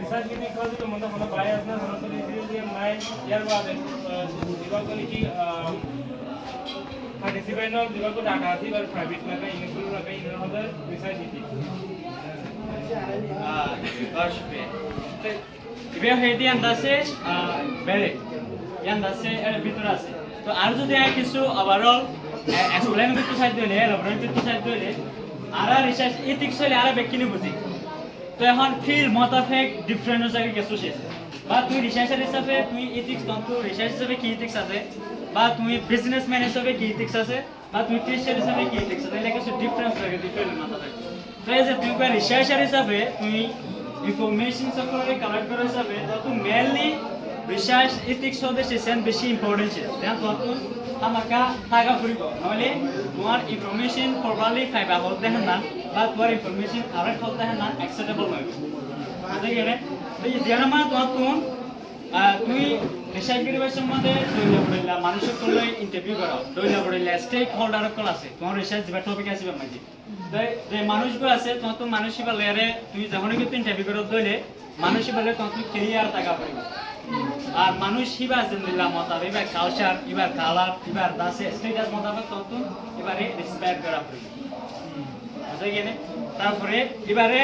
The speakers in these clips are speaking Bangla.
research की दिखा तो मतलब हमारा bias ना हमारा तो इसलिए मैं यार बात है दिवाल को नहीं कि participant और दिवाल को डाटा थी पर private लगा इनक्लूड लगा इन हमारा research थी gosh be इबे हेदी अंदासे बेरे ये अंदासे ভিতর আছে তো আর যদি কিছু ওভারঅল এক্সপ্লেইন করতে চাই দিলে ল্যাবরেটরি করতে চাই দিলে আর রিসার্চ এথিক্স হলে আর বেকিনি বুঝি তো এখন ফিল মোতাফেক ডিফারেন্ট জায়গা কিছু শেষ বা তুই রিসার্চার হিসাবে তুই এথিক্স তন্তু রিসার্চ হিসাবে কি এথিক্স আছে বা তুই বিজনেসম্যান হিসাবে কি এথিক্স আছে বা তুই টিচার হিসাবে কি এথিক্স আছে এটা কিছু ডিফারেন্স লাগে ফিল মোতাফেক তো এই যে তুই কোন রিসার্চার হিসাবে তুই ইনফরমেশন সকলে কালেক্ট করার হিসাবে তো মেইনলি রিসার্চ এথিক্স হতে সেশন বেশি ইম্পর্টেন্ট ছিল দেন তো আমাকা থাকা ফুরিব নহলে তোমার ইনফরমেশন প্রপারলি ফাইবা হতে হন না বা তোমার ইনফরমেশন কারেক্ট হতে হন না অ্যাকসেপ্টেবল হবে বুঝতে গেলে তো এই জানা তুমি রিসার্চ করিবার সম্বন্ধে দইলা পড়িলা মানুষের করলে ইন্টারভিউ করো দইলা পড়িলা স্টেক হোল্ডার কল আছে তোমার রিসার্চ দিবা টপিক আসবে মাঝে যে মানুষগুলো আছে তোমার তো মানুষই বলে তুমি যখনই কিন্তু ইন্টারভিউ করো দইলে মানুষই বলে তোমার তুমি ক্লিয়ার থাকা পড়িবা আর মানুষ হিবা জিন্দিল্লাহ মোতাবেক এবার কালচার এবার কালার এবার দাসে স্টেটাস মোতাবেক তখন এবারে রেসপেক্ট করা পড়বে বুঝতে গেলে তারপরে এবারে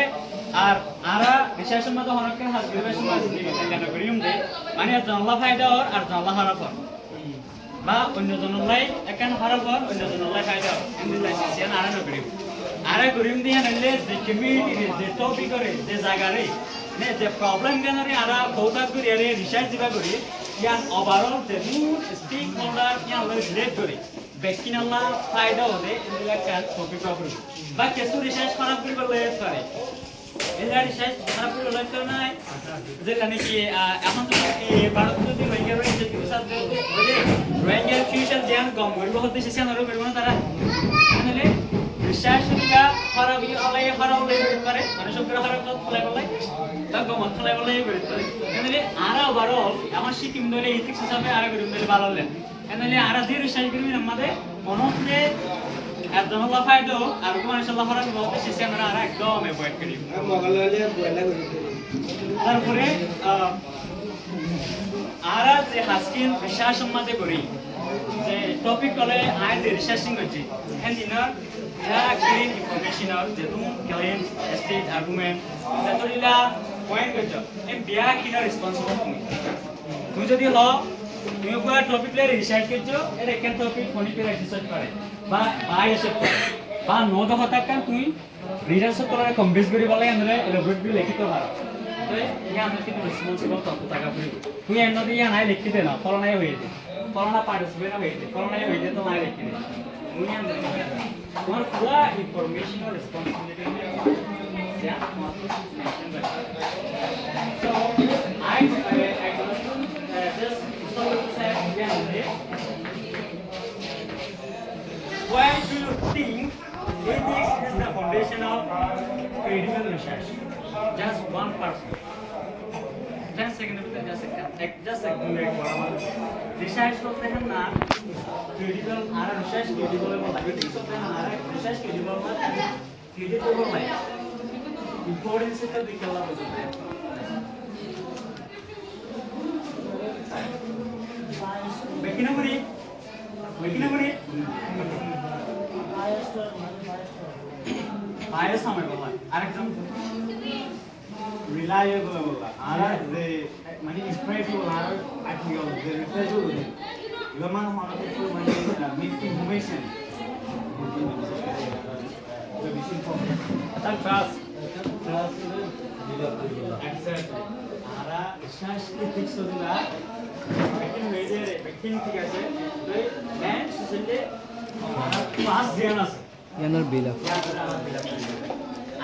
আর আরা রিসার্চের মধ্যে অনেকের হাজবেন্ডের সময় জিন্দেগি কেন করিম দে মানে জানলা ফায়দা আর জানলা হারা পর বা অন্য জনলাই একান হারা পর অন্য জনলাই ফায়দা ইন্দিল্লাহ সিয়ান আরা নকরিম আরা করিম দিয়ে নাইলে যে কমিউনিটি যে টপিক করে যে জায়গারে ने जे प्रॉब्लम गनरे आरा बहुता करी अरे रिसर्च दिबा करी या ओवरऑल जे रूट स्टेक होल्डर या रिलेट करी बेकिनाला फायदा होते इनला का टॉपिक पर बा केसु रिसर्च खराब करी बले करे एला रिसर्च खराब करी बले करना है जे लाने की এখন তো এই ভারত যদি রোহিঙ্গা রয়েছে কিছু সাথে বলে রোহিঙ্গা ফিউচার জ্ঞান কম করবে হতে সেশন আরো করবে না তারা মানে রিসার্চ দিবা খরাবি আলাই খরাব লই করে মানে সব করে খরাব ফলাই ফলাই তাকে মত ফলাই ফলাই করতে এনে আরা ওভারঅল আমার সিকিম দলে এথিক্স হিসাবে আরা করিম দলে ভালো হলেন এনে আরা যে রিসার্চ করবেন আমাদের মনতে একদম আল্লাহ ফায়দা আর কোন ইনশাআল্লাহ খরাব বলতে শেষে আমরা আরা একদম অ্যাভয়েড করি মগলালে বয়লা করি তারপরে আরা যে হাসকিন রিসার্চ সম্বন্ধে করি যে টপিক কলে আই যে রিসার্চিং করছি এন্ড ইনার ya clean information or jedum claim state argument jatorila point kojo em biya kina responsible তুমি যদি ল তুমি কোন টপিক লে রিসার্চ করছো এর একটা টপিক ফোনি পে রিসার্চ করে বা বাই এসে বা নো দ হতা কান তুমি রিসার্চ করার কমপ্লিট করি বলে আমরা এলাবোরেট করে লিখিত পারো তো ইয়া আমরা কিন্তু রেসপন্সিবল তত টাকা পড়ি তুমি এর নদি ইয়া নাই লিখতে দেনা ফলনাই হয়ে যায় ফলনা পার্টিসিপেট হয়ে যায় ফলনাই হয়ে যায় তো নাই লিখতে দে और पूरा इंफॉर्मेशन और रिस्पांसिबिलिटी में या मेंशन करता है so I just so to say again why do you think ethics is the foundation of critical research just one person 10 seconds just a minute research করতে हैं ना critical आरा research critical में लगे ठीक होते हैं आरा research critical में critical में importance से तो दिखला बोलते हैं बेकिना मुरी bias हमें बोला आर एकदम reliable बोला आरा the মানে spreadable Ara actually the researchable Gaman hona to mane misinformation the misinformation atal trust exactly ara research ke fix hodila lekin meje lekin ঠিক আছে তো ম্যান society ara pass জ্ঞান আছে জ্ঞানের বিলা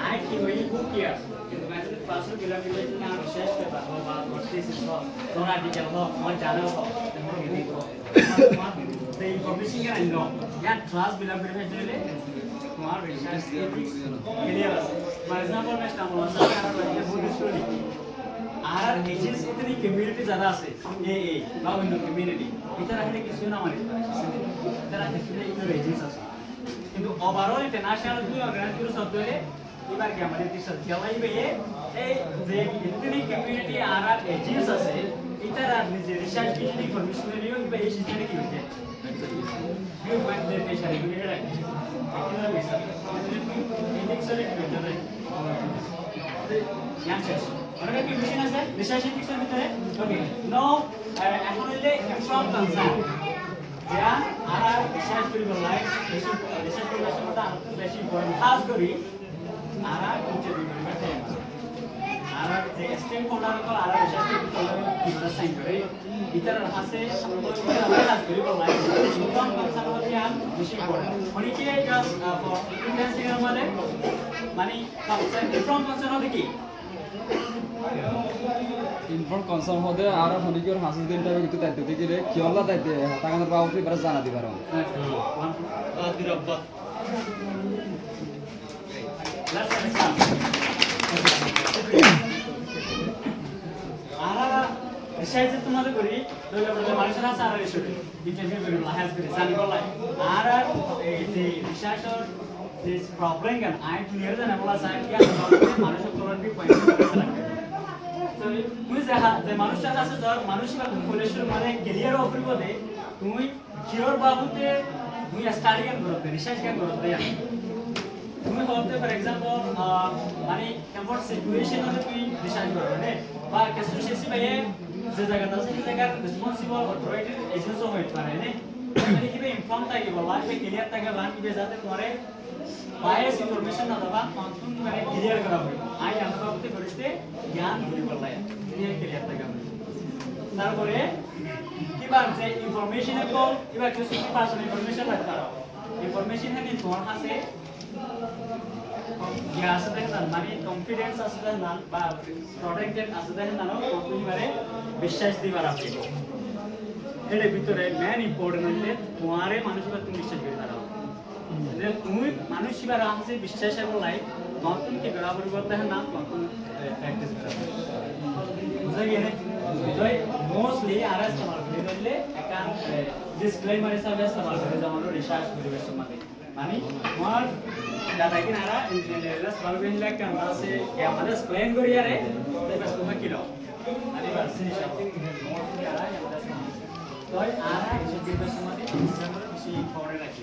আই কি হই খুব কি আছে কিন্তু ম্যাথে পাসের বিলা বিলা না রিসার্চ করবা বা থিসিস বা তোমরা আর্টিকেল বা মই জানা বা তোমরা গিয়ে the information can I know yeah trust bila bila jele tomar research ethics clear আছে for example next আমরা সারা রাজ্যে বহুত স্টোরি আর এজেন্সি ইতনি কমিউনিটি যারা আছে এই বা অন্য কমিউনিটি এটা রাখলে কিছু না মানে তারা কিছু ইতর এজেন্সি আছে কিন্তু ওভারঅল ইন্টারন্যাশনাল দুই অর্গানাইজেশন সব ধরে এবার কি আমাদের দেশের জেলায় এই যে ইতনি কমিউনিটি আর এজিএস আছে এটারা নিজে রিসার্চ কিছু ইনফরমেশন নিয়ে বা এই সিস্টেমে কি হচ্ছে ভিউ পয়েন্ট দিয়ে সারি করে রাখি এটা বেশি ইন্ডেক্সরে কি হচ্ছে রে ইয়ানসেস অনেক কি মেশিন আছে রিসার্চ ইন্ডেক্সের ভিতরে ওকে নো এখন হইলে ইনফ্রম কনসার্ন যা আর রিসার্চ করিব লাইক বেশি রিসার্চ করার সময় আর বেশি ইম্পর্টেন্ট খাস করি আর নিচে দিবেন আর যে স্টেক হোল্ডার কল আর রিসার্চ করিব কিভাবে সাইন করে ভিতর আছে আমরা কাজ করিব লাইক ইনফ্রম কনসার্ন হচ্ছে আর বেশি ইম্পর্টেন্ট অনেকে জাস্ট ফর ইন্টেন্সিভ মানে ইনফ্রম কনসার্ন হবে কি ইনফর্ম কনসার্ন হতে আর হনিকির হাসিস দিনটা কিন্তু দায়িত্ব দিলে কিয়লা দায়িত্ব হাতাগানের বাবুকে এবারে জানা দিবার রিসার্চ তোমাদের করি মানুষের আছে আর ইন্টারভিউ করি হেল্প করি জানি বলাই আর এই যে রিসার্চর যে প্রবলেম কেন আই ক্লিয়ার জানা বলা চাই কি মানুষের কোয়ালিটি পয়েন্ট তুমি যে মানুষের কাছে ধর মানুষ বা কলেজের মানে ক্যারিয়ার অফার দে তুমি কিওর বাবুতে তুমি স্টাডি কেন করতে রিসার্চ কেন করতে তুমি হতে ফর এক্সাম্পল মানে কমফর্ট সিচুয়েশন হলে তুমি রিসার্চ করবে বা কিছু শেষি ভাইয়ে যে জায়গাটা আছে সেই জায়গার রেসপন্সিবল অথরিটির এজেন্সি হইতে পারে না মানে কিভাবে ইনফর্ম থাকে বলা কিভাবে ক্লিয়ার থাকে বা কিভাবে যাতে তোমারে বায়াস ইনফরমেশন না দেবা কনফার্ম মানে ক্লিয়ার করা হয় আই আমরা বাবুতে করিতে জ্ঞান ধরে বলা ক্লিয়ার থাকে তারপরে কিবা যে ইনফরমেশন কল কিবা কিছু পার্সোনাল ইনফরমেশন রাখতে পারো ইনফরমেশন হ্যাঁ তোমার কাছে ইয়া আছে দেখেন মানে কনফিডেন্স আছে দেখেন বা প্রোটেক্টেড আছে দেখেন না তুমি মানে বিশ্বাস দিবার আপনি এর ভিতরে মেন ইম্পর্টেন্ট হচ্ছে তোমারে মানুষকে তুমি বিশ্বাস করে দাও যে তুমি মানুষ হিসেবে আছে বিশ্বাসের লাইফ নতুন কি বরাবর করতে হয় না নতুন প্র্যাকটিস করা বুঝা গেলে তাই মোস্টলি আর ইস্তেমাল করে দিলে একটা ডিসক্লেমার হিসাবে ইস্তেমাল করে যেমন রিসার্চ পরিবেশ সম্বন্ধে মানে আমার দাদা কি নারা ইঞ্জিনিয়ারিং সলভেন লাগ কাম আছে কি আমাদের এক্সপ্লেইন করি আরে তাই বাস তোমাকে কি দাও আরে বাস হিসাব মোস্টলি আর আমাদের তাই আর এই পরিবেশ সম্বন্ধে আমরা বেশি ইম্পর্টেন্ট রাখি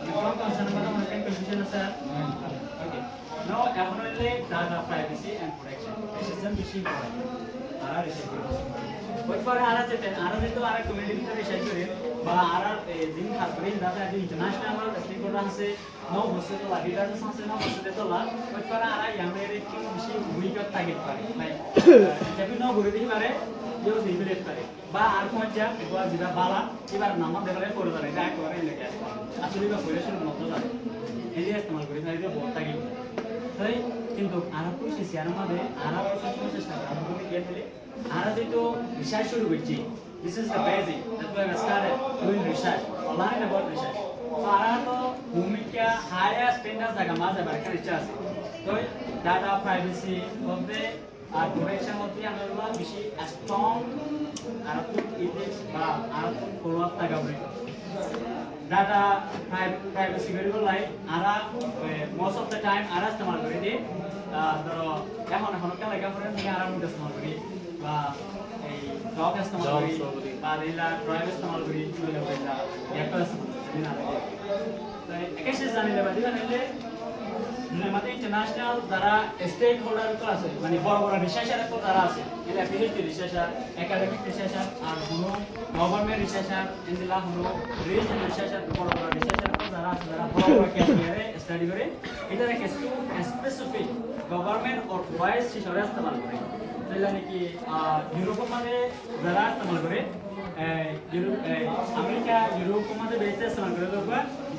ইনফর্ম কনসার্ন মানে আমাদের কনফিউশন আছে ওকে নাও এখন হইলে ডাটা প্রাইভেসি এন্ড প্রোটেকশন এসেছেন বেশি ইম্পর্টেন্ট আর রিসার্চ করতে পরে আর যেতে আর কমিউনিটি ভিতরে রিসার্চ করে বা আর দিন খাস করে দাদা আজ ইন্টারন্যাশনাল স্টেকহোল্ডার আছে নও বসে তো লাগিদার আছে না বসে তো লা পরে আর ইয়ামের কি বেশি উইকত থাকে পারে লাইক যদি ন ঘুরে দিই পারে যে দিবিলেট পারে বা আর কোন যা বা যেটা বালা এবার নাম দেখালে করে দাঁড়ায় এটা করে লেগে আসলে বা পরিবেশের মতো যায় এই যে ইস্তেমাল করে তাই বহুত থাকে তাই কিন্তু আর কইছি আর আমাদের আর সবসময় চেষ্টা করা আমাদের কি দিলে আর যেহেতু রিসার্চ শুরু করছি this is the basic that's why I started doing research learning about research so আর তো ভূমিকা হায়ার স্ট্যান্ডার্ড জায়গা মাঝে বারকা রিসার্চ তো ডাটা প্রাইভেসি হবে আর প্রোটেকশন হতে আমরা বেশি স্ট্রং আর ইথিক্স বা আর ফলো আপ থাকা হবে ডাটা প্রাইভেসি করিব লাইক আর মোস্ট অফ দ্য টাইম আর ইস্তেমাল করে দিয়ে ধরো এখন কেন লেখা পড়ে আমি আর ইস্তেমাল করি বা এই ডক ইস্তেমাল করি বা রেলা ড্রাইভ ইস্তেমাল করি চলে বইলা একটা ইস্তেমাল না লাগে তো একেশে জানিলে বা দিবা নিলে আমাদের ইন্টারন্যাশনাল যারা স্টেক হোল্ডার আছে মানে বড় বড় রিসার্চার যারা আছে এরা পিএইচডি রিসার্চার একাডেমিক রিসার্চার আর হলো গভর্নমেন্ট রিসার্চার এন্ডিলা হলো রিজন রিসার্চার বড় বড় রিসার্চার যারা আছে যারা বড় বড় ক্যারিয়ারে স্টাডি করে এটা কিছু স্পেসিফিক গভর্নমেন্ট অর ভয়েস হিসেবে ইস্তেমাল করে যেটা নাকি ইউরোপের মধ্যে যারা ইস্তেমাল করে আমেরিকা ইউরোপের মধ্যে বেশি ইস্তেমাল করে লোক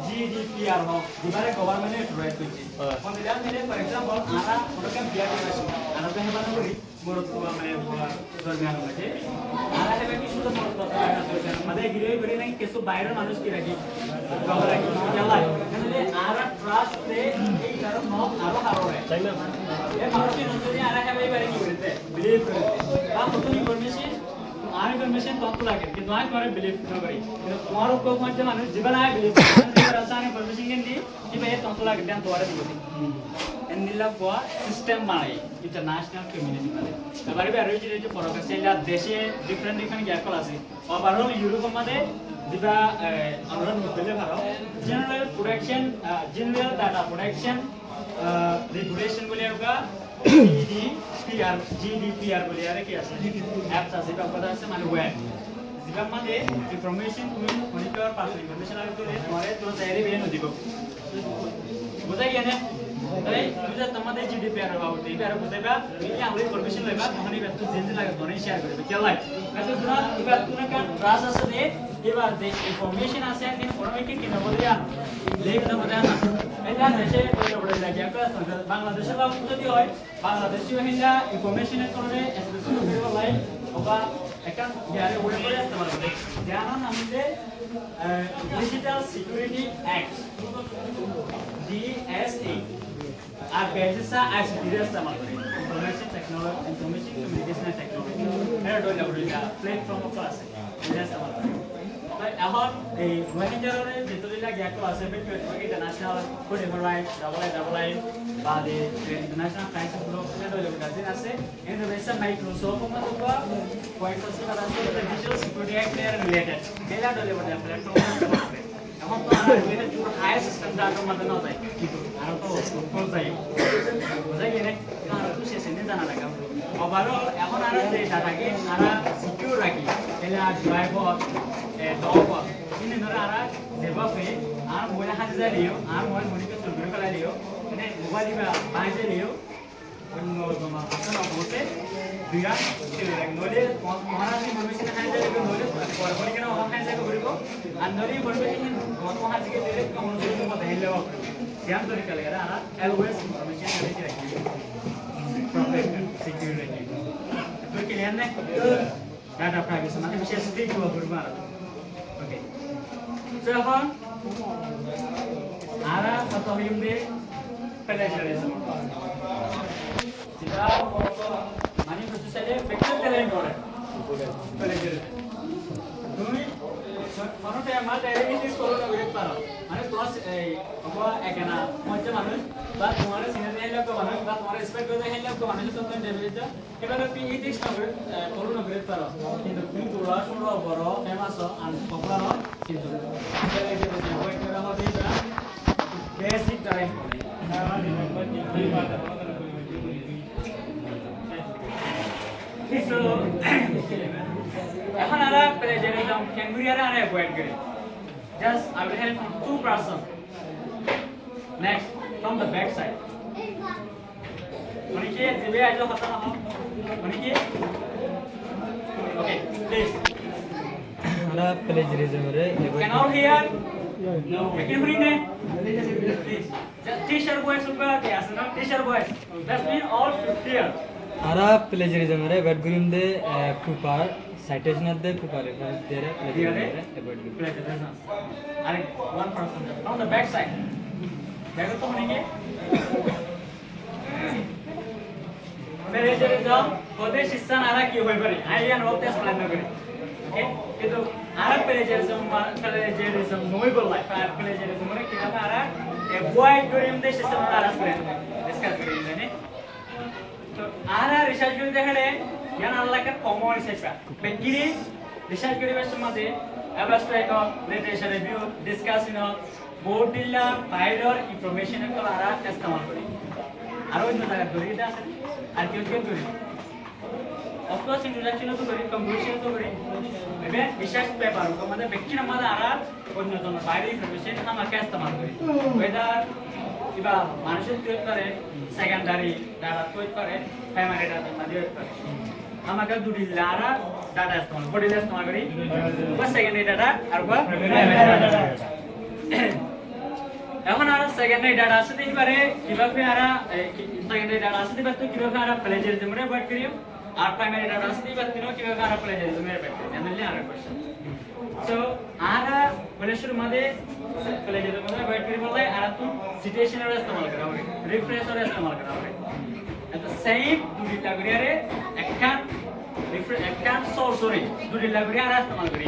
GDPR হোক যেবারে গভর্নমেন্টে প্রোভাইড করছে কোন দিলা মিলে ফর एग्जांपल আরা ওরকম বিয়া দিবাছি আরা তো হেবান করি বড় মানে দরকার আছে আরা হেবে কি শুধু বড় দরকার আছে মানে গিরে গিরে নাই কিছু বাইরের মানুষ কি রাখি খবর রাখি জ্বালাই মানে আরা ট্রাস্ট দে এই কারণ ন আরো হারো রে তাই না এই মানুষের যদি আরা হেবে বাইরে কি করতে বিলিভ করতে বা নতুন ইনফরমেশন আর ইনফরমেশন কত লাগে কিন্তু আই করে বিলিভ না করি কিন্তু তোমার উপর কোন যে মানুষ জীবন আই বিলিভ করে আসানে ইনফরমেশন কেন্দি কি ভাই কত লাগে দেন তোরে দিবি এন্ডিলা কোয়া সিস্টেম বানাই ইন্টারন্যাশনাল কমিউনিটি মানে এবারে বেরোয় যে ফরক আছে এটা দেশে ডিফারেন্ট গ্যাকল আছে ওভারঅল ইউরোপ মধ্যে যেটা আমরা বলতে পারো জেনারেল ডাটা প্রোটেকশন রেগুলেশন বলে আমরা GDPR বলে আর কি আছে অ্যাপস আছে বা কথা আছে মানে ওয়েব যেটা মধ্যে ইনফরমেশন তুমি মনিটর পার্সোনাল ইনফরমেশন আর করে তোমারে তো চাইলে বেন দিব বুঝাই গেনে তাই তুমি যে তোমাদের GDPR বাবদ এই আর বুঝাইবা তুমি আমরা ইনফরমেশন লইবা তখন এই ব্যক্তি যে লাগে তোরে শেয়ার করবে কি লাই কাছে তোরা এবার তুমি কার ট্রাস্ট আছে দে এবার যে ইনফরমেশন আছে একদিন কোনোকে কি না বলে আর লেখ না বলে না এটা দেশে বলে বলে লাগে একটা বাংলাদেশের বাবদ যদি হয় বাংলাদেশি হিন্দা ইনফরমেশনের কারণে এসএসসি করে লাই ওবা একটা ইয়ারে ওয়েব করে ইস্তেমাল করে যার নাম হচ্ছে ডিজিটাল সিকিউরিটি অ্যাক্ট DSA আর বেসিসা ICT এর ইস্তেমাল করে ইনফরমেশন কমিউনিকেশন টেকনোলজি এর ডলে বলে প্ল্যাটফর্ম অফ আছে এটা ইস্তেমাল করে এখন এই ওয়েবিনারে যেগুলো লাগে একটা আছে international food human rights double I বা দি ইন্টারন্যাশনাল ক্রাইসিস গ্রুপ এর ডলে আছে এর বেসা মাইক্রোসফট মতো পয়েন্ট আছে কারণ ডিজিটাল সিকিউরিটি অ্যাক্ট এর রিলেটেড এটা ডলে বলে প্ল্যাটফর্ম এখন তো আর এটা পুরো হাই সিস্টেম ডাটার মধ্যে না যায় আর তো ফুল যায় বুঝাই গেলে আর তো শেষে নিয়ে জানা লাগে ওভারঅল এখন আর যে ডাটাকে আর সিকিউর রাখি এলা driver dog ini nara sebab ni mulai hati saya liu mulai muni ke surga kalau liu ini mobile ni bahasa liu untuk memastikan apa se dia knowledge mana ni information hanya saya ke knowledge kalau kita orang hanya saya ke beriku knowledge information kalau hanya kita direct kamu sudah mau tahu lepas yang tu dikali ada always information ada di lagi protected security itu kalian ni data privacy mana bisa sedih dua berubah. Oke. So এখন আরা কত হিমদে প্লেজারিজম যেটা মানে প্রসেসে ফ্যাক্টর ট্যালেন্ট করে প্লেজারিজম তুমি কোনটা আমার ডাইরেক্টলি করো না বিরক্ত পারো মানে প্লাস এই অবা একনা মধ্যে মানুষ বা তোমার সিনিয়র হেল্প করো মানুষ বা তোমার এক্সপেক্ট করে হেল্প করো মানুষ তো তুমি ডেভেলপ এবারে পি ই টেক্সট না করো না বিরক্ত পারো কিন্তু তুমি তোরা শুনো বড় ফেমাস আর পপুলার কিন্তু এই যে ওই করা হবে এটা বেসিক টাইম করে So, এখন আমরা প্লেজারিজম ক্যাঙ্গুরিয়ারে আমরা অ্যাভয়েড করি just I will help from two person next from the back side অনেকে দিবে আইলো কথা না অনেকে okay please আমরা প্লেজারিজম রে can all hear no can you hear please teacher voice super yes no teacher voice that mean all should hear আমরা প্লেজারিজম রে অ্যাভয়েড করিম দে proper citation of the proper reference there about plagiarism and one person from the back side देखो तो होने के plagiarism पदे शिक्षा नारा की होई बरी आई एन ऑफ टेस्ट प्लान करी ओके किंतु आरा plagiarism नोई बोल लाइफ plagiarism रे किना आरा अवॉइड करिम दे शिक्षा नारा प्लान डिस्कस करिम ने तो आरा रिसर्च করে দেখলে यान अल्लाह का कॉमन रिसर्च है बेकिरी रिसर्च करिबे समादे abstract literature review discuss in board दिला फाइलर इंफॉर्मेशन को आरा इस्तेमाल करी आरो इन জায়গা দরিদা আছে আর কি কি করি অফ কোর্স ইন্ট্রোডাকশন তো করি কনক্লুশন তো করি এবে রিসার্চ পেপার को মানে ব্যক্তি নামাদা আরা অন্যতম বাইরে ইনফরমেশন আমাকে ইস্তেমাল করি ওয়েদার কিবা মানুষের তৈরি করে সেকেন্ডারি ডাটা তৈরি করে প্রাইমারি ডাটা তৈরি করে আমাকে দুটি লারা ডাটা ইস্তেমাল বডি ইস্তেমাল করি বা সেকেন্ডারি ডাটা আর বা প্রাইমারি ডাটা এখন আর সেকেন্ডারি ডাটা আছে দিবারে কিভাবে আর সেকেন্ডারি ডাটা আছে দিবা তো কিভাবে আর প্লেজারিজম রে অ্যাভয়েড করিও আর প্রাইমারি ডাটা আছে দিবা তিনো কিভাবে আর প্লেজারিজম রে অ্যাভয়েড করিও এমনলি আর কোশ্চেন সো আর বলেশুর মধ্যে প্লেজারিজম রে অ্যাভয়েড করি বলে আর তো সিচুয়েশন রে ইস্তেমাল করা হবে রিফ্রেশার ইস্তেমাল করা হবে at the same দুটি লাইব্রেরি একখান সোর্সরে দুটি লাইব্রেরি ইস্তেমাল করি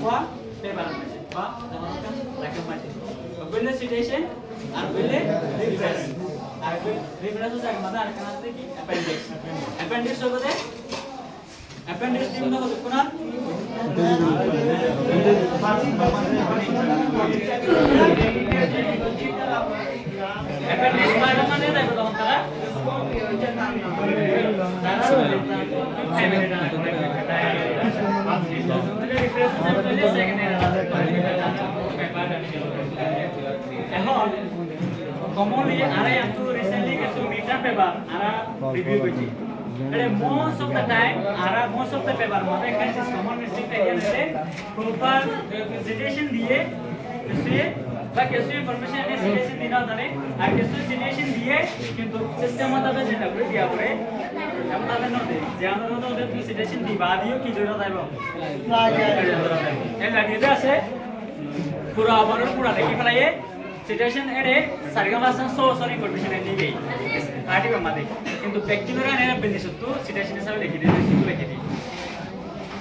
বা পেপার আছে বা জামাটা লেখা আছে বলে সিটেশন আর বলে রিফ্রেশ আর রিফারেন্স জায়গা মধ্যে আরেকখানে আছে কি অ্যাপেন্ডিক্স অ্যাপেন্ডিক্স হবে অ্যাপেন্ডিক্স দিন হতো কোন অ্যাপেন্ডিক্স মানে দেখো তখন তারা এখন commonly ara yantu recently kesu midterm paper ara review kochi most of the time most of the paper mothe ekhane is common mistake theke proper citation diye kesu বা কেসু ইনফরমেশন এর সিলেকশন দিনা জানে আর কেসু সিলেকশন দিয়ে কিন্তু সিস্টেম মতাবে যেটা করে দিয়া পরে এমন তাহলে নদে যে আমরা ওদের সিলেকশন দিবা দিও কি জোড়া যাইব না এই লাগিয়ে আছে পুরো আবারও পুরো দেখি ফেলাইয়ে সিচুয়েশন এরে সারগামাসন সো সরি ইনফরমেশন এনে গই পার্টি বামাদে কিন্তু ব্যক্তিগত এর বেনিসত্ব সিচুয়েশন হিসাবে লিখে দিই সিম্পল লিখে দিই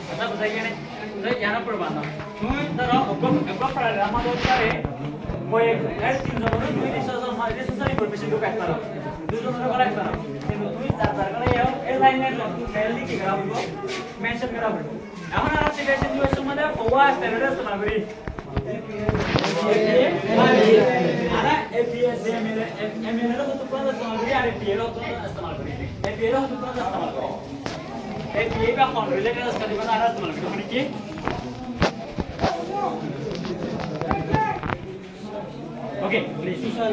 কথা বুঝাই গেলে জানা পড়বানা তুমি ধরো অগ্র পড়া আমাদের করে ওই এর তিন জনের দুই দিশা মাঝে সরি ইনফরমেশন তো কাট পারো দুজনের করে কাট পারো কিন্তু তুমি চার করে এই লাইনের মেইনলি কি করা হবে মেনশন করা হবে এখন আর সিচুয়েশন জুয়ের মধ্যে ওয়া স্ট্যান্ডার্ড ইস্তেমাল করি ara APS de ML ro to pura istemal kori are APS ro to istemal kori APS ro to pura istemal kori APS ka con related study bana ara istemal kori ki okay please social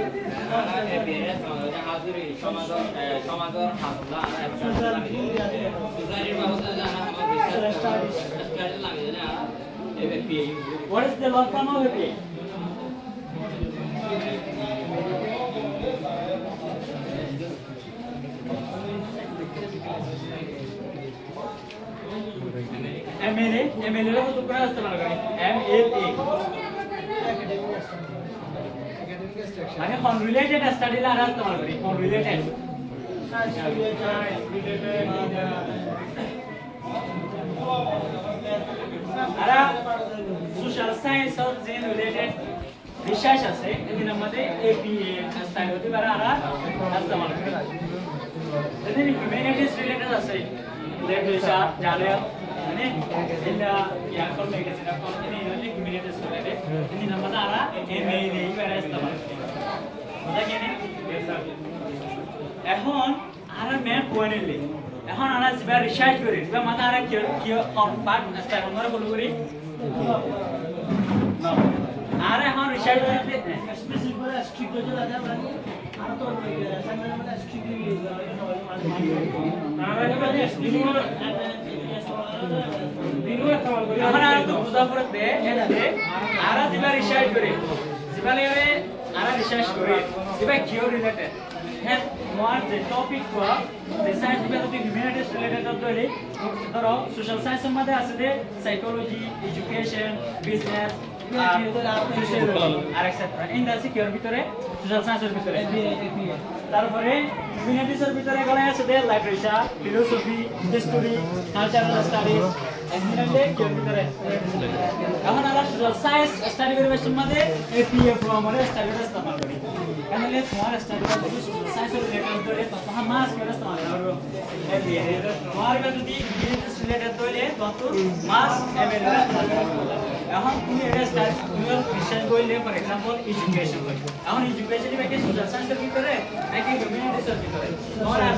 APS hazuri সমাদর হামলা social society বাবদ জানা আমার স্টাডি লাগে না APA what is the long form of APA MLA रो तो पूरा इस्तेमाल करें MLA माने कौन रिलेटेड स्टडी ला इस्तेमाल करें कौन रिलेटेड ara social science और जेन रिलेटेड रिसर्च আছে এদিন আমাদের APA স্টাডি হতে পারে ara ইস্তেমাল করি এদিন হিউম্যানিটিস রিলেটেড আছে লিটারেচার জার্নাল মানে এটা ইয়া করলে গেছে না কোন ini হিউম্যানিটিস রিলেটেড এদিন আমাদের ara MLA এর ইস্তেমাল করি বুঝা গেছে এখন ara ম্যাপ পয়েন্টলি এখন আমরা যেটা রিসার্চ করি বা মাথা আর কি কি পার্ট স্টাইল আমরা বলি করি না আর এখন রিসার্চ করতে স্পেসিফিক করে স্ট্রিক্ট হয়ে যায় আর তো সামনে আমরা স্ট্রিক্টলি আর এটা স্পেসিফিক এখন আর তো বুঝা পড়তে এটাতে আর যেটা রিসার্চ করি যেটা নিয়ে আর রিসার্চ করি যেটা কিউ রিলেটেড হ্যাঁ more the topic for the science developing humanities related to the ধরো social science এর মধ্যে আছে যে psychology education business social R etc in the secure ভিতরে social science এর ভিতরে তারপরে humanities এর ভিতরে গলা আছে যে literature philosophy history cultural studies এমনিতে কি ভিতরে এখন আমরা social science study করবার মধ্যে APA from আমরা study ইস্তেমাল করি তাহলে তোমার স্টাডি করতে social science related করে তখন মাস করে ইস্তেমাল করব APA তোমার যদি humanities related হলে তখন মাস ML এখন তুমি এটা স্টার্ট তুমি বিষয় বললে ফর एग्जांपल এডুকেশন বল এখন এডুকেশন এর social science এর ভিতরে নাকি humanities এর ভিতরে তোমার আর